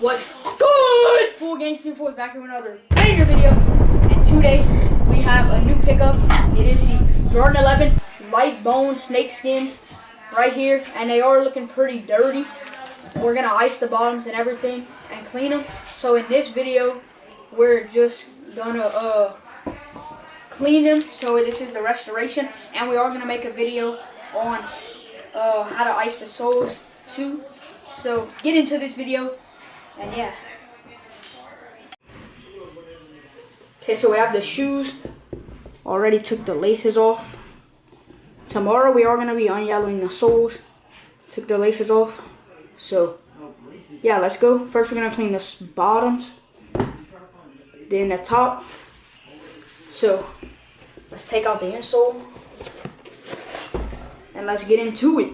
What's good? Full Gang Super is back here with another banger video. And today we have a new pickup. It is the Jordan 11 light bone snakeskins right here, and they are looking pretty dirty. We're gonna ice the bottoms and everything and clean them. So in this video, we're just gonna clean them. So this is the restoration, and we are gonna make a video on how to ice the soles too. So get into this video, and yeah. Okay, so we have the shoes. Already took the laces off. Tomorrow we are gonna be unyellowing the soles. Took the laces off. So yeah, let's go. First we're gonna clean the bottoms, then the top. So let's take out the insole and let's get into it.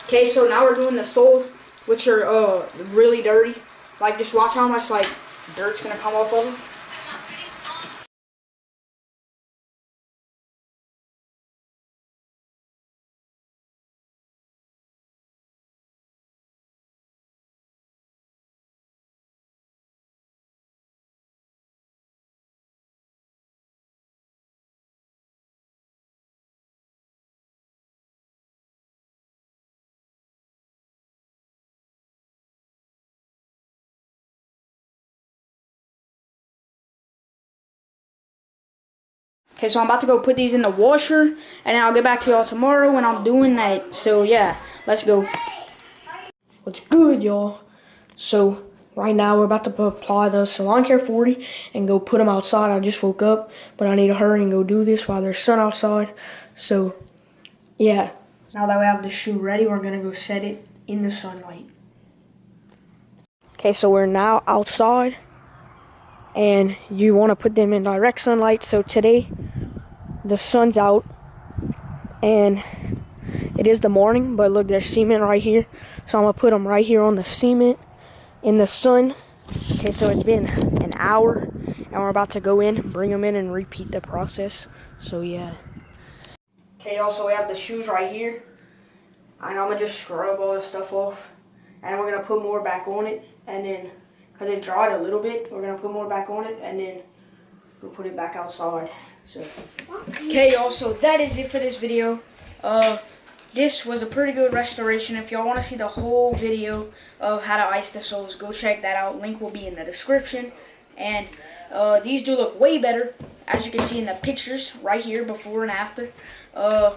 Okay, so now we're doing the soles, which are really dirty. Like, just watch how much like dirt's gonna come off of them. Okay, so I'm about to go put these in the washer, and then I'll get back to y'all tomorrow when I'm doing that. So yeah, let's go. What's good, y'all? So right now we're about to apply the Salon Care 40 and go put them outside. I just woke up, but I need to hurry and go do this while there's sun outside. So yeah, now that we have the shoe ready, we're gonna go set it in the sunlight. Okay, so we're now outside, and you want to put them in direct sunlight. So today the sun's out and it is the morning, but look, there's cement right here, so I'm gonna put them right here on the cement in the sun. Okay, so it's been an hour and we're about to go in, bring them in, and repeat the process. So yeah. Okay, also we have the shoes right here. And I'm going to just scrub all this stuff off. And we're going to put more back on it. And then, because it dried a little bit, we're going to put more back on it. And then we'll put it back outside. So, okay, also, that is it for this video. This was a pretty good restoration. If y'all want to see the whole video of how to ice the soles, go check that out. Link will be in the description. And these do look way better, as you can see in the pictures right here, before and after. The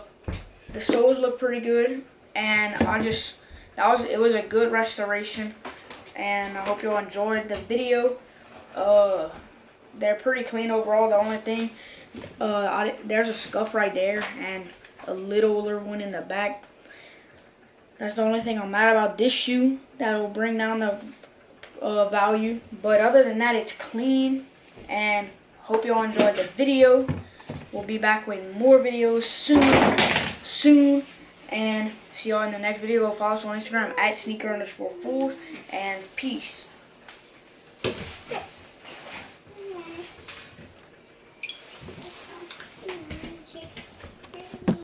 soles look pretty good, and it was a good restoration. And I hope y'all enjoyed the video. They're pretty clean overall. The only thing, there's a scuff right there and a littler one in the back. That's the only thing I'm mad about this shoe. That will bring down the value. But other than that, it's clean. And hope y'all enjoyed the video. We'll be back with more videos soon. And see y'all in the next video. Go follow us on Instagram @sneaker_fools. And peace.